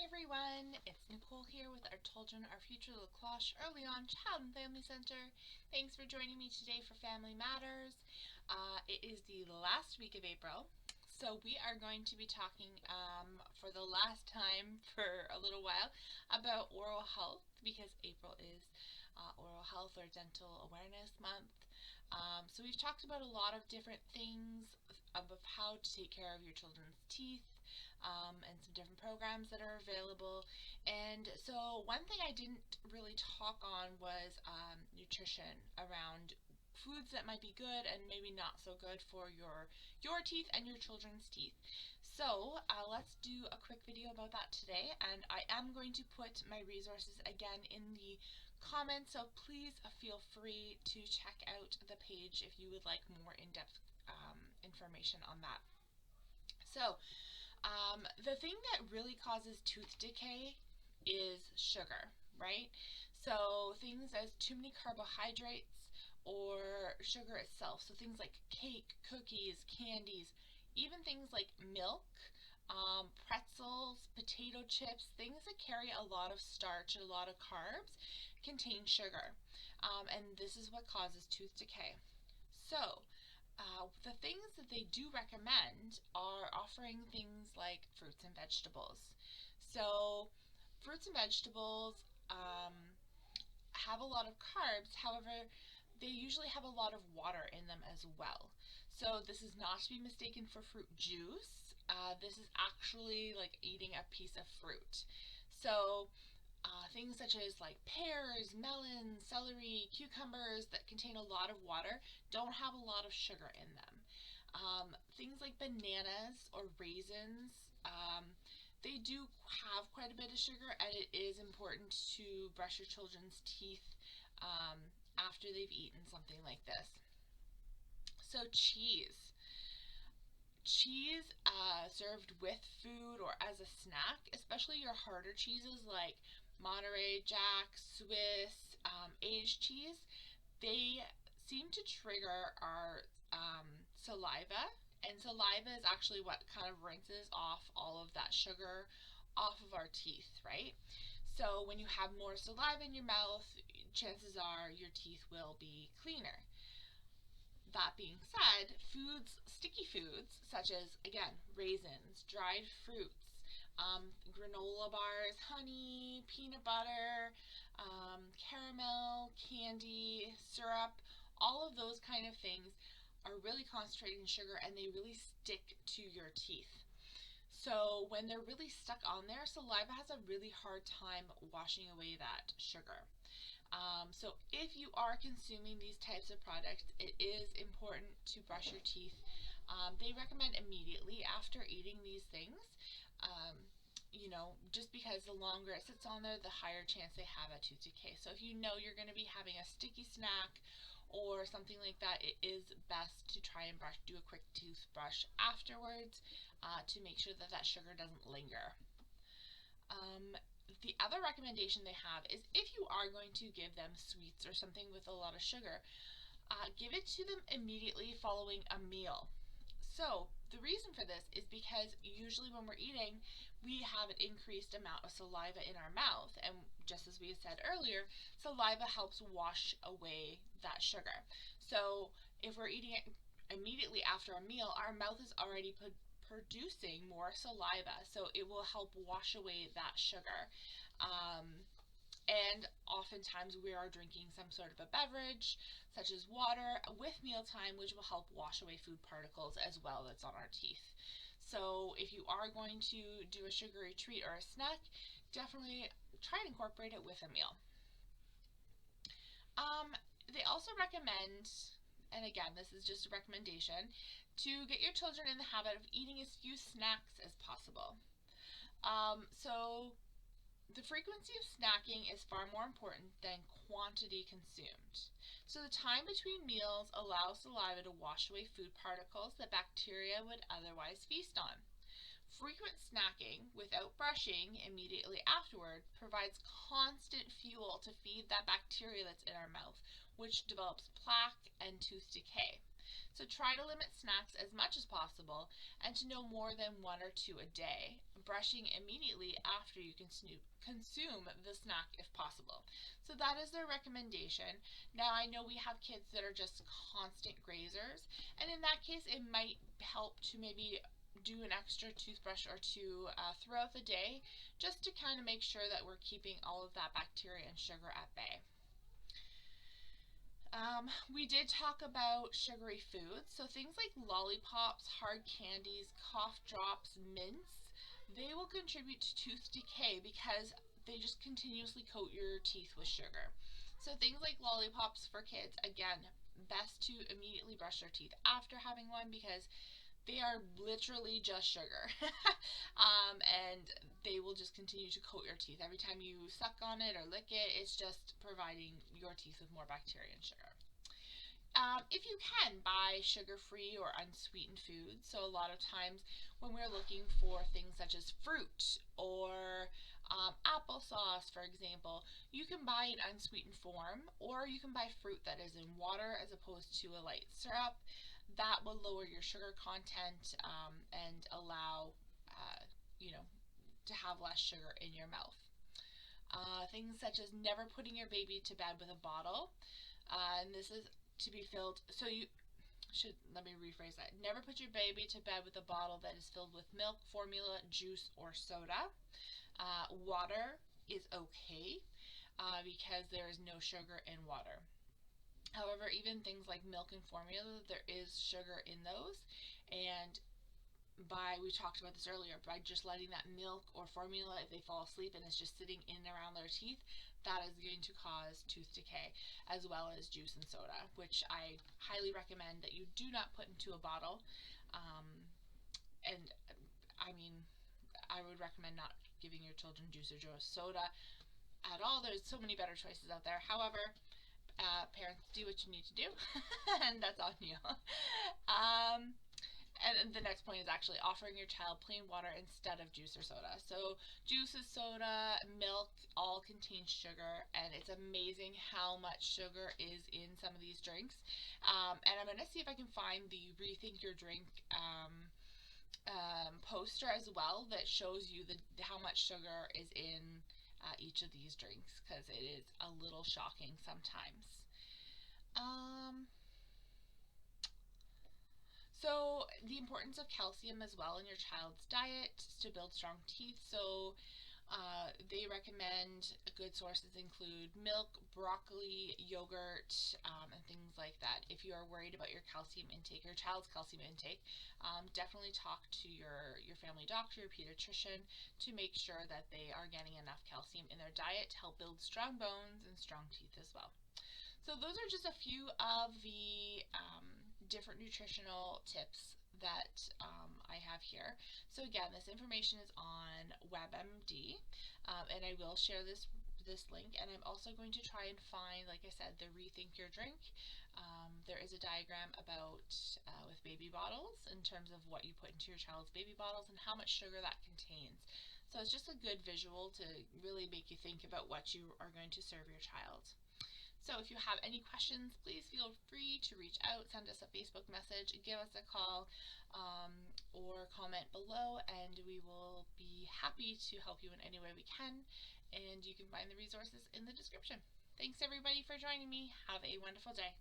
everyone, it's Nicole here with our Children, Our Future La Cloche Early On Child and Family Center. Thanks for joining me today for Family Matters. It is the last week of April, so we are going to be talking for the last time for a little while about oral health because April is Oral Health or Dental Awareness Month. So we've talked about a lot of different things of how to take care of your children's teeth. And some different programs that are available. And so one thing I didn't really talk on was nutrition around foods that might be good and maybe not so good for your teeth and your children's teeth. So let's do a quick video about that today, and I am going to put my resources again in the comments, so please feel free to check out the page if you would like more in-depth information on that. So the thing that really causes tooth decay is sugar, right? So things as too many carbohydrates or sugar itself. So things like cake, cookies, candies, even things like milk, pretzels, potato chips, things that carry a lot of starch, a lot of carbs, contain sugar. And this is what causes tooth decay. So the things that they do recommend are offering things like fruits and vegetables. So fruits and vegetables have a lot of carbs, however, they usually have a lot of water in them as well. So this is not to be mistaken for fruit juice. This is actually like eating a piece of fruit. So things such as like pears, melons, celery, cucumbers that contain a lot of water don't have a lot of sugar in them. Things like bananas or raisins, they do have quite a bit of sugar, and it is important to brush your children's teeth after they've eaten something like this. So cheese. Cheese served with food or as a snack, especially your harder cheeses like Monterey Jack, Swiss, aged cheese, they seem to trigger our saliva, and saliva is actually what kind of rinses off all of that sugar off of our teeth, right? So when you have more saliva in your mouth, chances are your teeth will be cleaner. That being said, sticky foods, such as, again, raisins, dried fruits, granola bars, honey, peanut butter, caramel, candy, syrup, all of those kind of things are really concentrated in sugar, and they really stick to your teeth. So when they're really stuck on there, saliva has a really hard time washing away that sugar. So if you are consuming these types of products, it is important to brush your teeth. They recommend immediately after eating these things, just because the longer it sits on there, the higher chance they have a tooth decay. So if you know you're going to be having a sticky snack or something like that, it is best to try and do a quick toothbrush afterwards to make sure that that sugar doesn't linger. The other recommendation they have is if you are going to give them sweets or something with a lot of sugar, give it to them immediately following a meal. So the reason for this is because usually when we're eating, we have an increased amount of saliva in our mouth, and just as we said earlier, saliva helps wash away that sugar. So if we're eating it immediately after a meal, our mouth is already producing more saliva, so it will help wash away that sugar. And oftentimes we are drinking some sort of a beverage, such as water, with mealtime, which will help wash away food particles as well that's on our teeth. So if you are going to do a sugary treat or a snack, definitely try and incorporate it with a meal. They also recommend, and again, this is just a recommendation, to get your children in the habit of eating as few snacks as possible. So the frequency of snacking is far more important than quantity consumed. So the time between meals allows saliva to wash away food particles that bacteria would otherwise feast on. Frequent snacking without brushing immediately afterward provides constant fuel to feed that bacteria that's in our mouth, which develops plaque and tooth decay. So try to limit snacks as much as possible and to no more than 1 or 2 a day, brushing immediately after you consume the snack if possible. So that is their recommendation. Now I know we have kids that are just constant grazers, and in that case it might help to maybe do an extra toothbrush or two throughout the day, just to kind of make sure that we're keeping all of that bacteria and sugar at bay. We did talk about sugary foods, so things like lollipops, hard candies, cough drops, mints, they will contribute to tooth decay because they just continuously coat your teeth with sugar. So things like lollipops for kids, again, best to immediately brush their teeth after having one because they are literally just sugar. And they will just continue to coat your teeth. Every time you suck on it or lick it, it's just providing your teeth with more bacteria and sugar. If you can, buy sugar-free or unsweetened foods. So a lot of times when we're looking for things such as fruit or applesauce, for example, you can buy an unsweetened form, or you can buy fruit that is in water as opposed to a light syrup. That will lower your sugar content and allow to have less sugar in your mouth. Things such as never putting your baby to bed with a bottle, and this is to be filled. So you should, let me rephrase that. Never put your baby to bed with a bottle that is filled with milk, formula, juice, or soda. Water is okay because there is no sugar in water. However, even things like milk and formula, there is sugar in those, and we talked about this earlier, by just letting that milk or formula, if they fall asleep and it's just sitting in and around their teeth, that is going to cause tooth decay, as well as juice and soda, which I highly recommend that you do not put into a bottle. And I mean, I would recommend not giving your children juice or soda at all. There's so many better choices out there. However, parents, do what you need to do, and that's on you. And the next point is actually offering your child plain water instead of juice or soda. So juices, soda, milk all contain sugar, and it's amazing how much sugar is in some of these drinks. And I'm going to see if I can find the Rethink Your Drink poster as well that shows you how much sugar is in each of these drinks, because it is a little shocking sometimes. So the importance of calcium as well in your child's diet to build strong teeth. So they recommend good sources include milk, broccoli, yogurt, and things like that. If you are worried about your calcium intake, your child's calcium intake, definitely talk to your family doctor, your pediatrician, to make sure that they are getting enough calcium in their diet to help build strong bones and strong teeth as well. So those are just a few of the different nutritional tips that I have here. So again, this information is on WebMD, and I will share this link, and I'm also going to try and find, like I said, the Rethink Your Drink. There is a diagram about with baby bottles in terms of what you put into your child's baby bottles and how much sugar that contains. So it's just a good visual to really make you think about what you are going to serve your child. So if you have any questions, please feel free to reach out, send us a Facebook message, give us a call, or comment below, and we will be happy to help you in any way we can. And you can find the resources in the description. Thanks everybody for joining me. Have a wonderful day.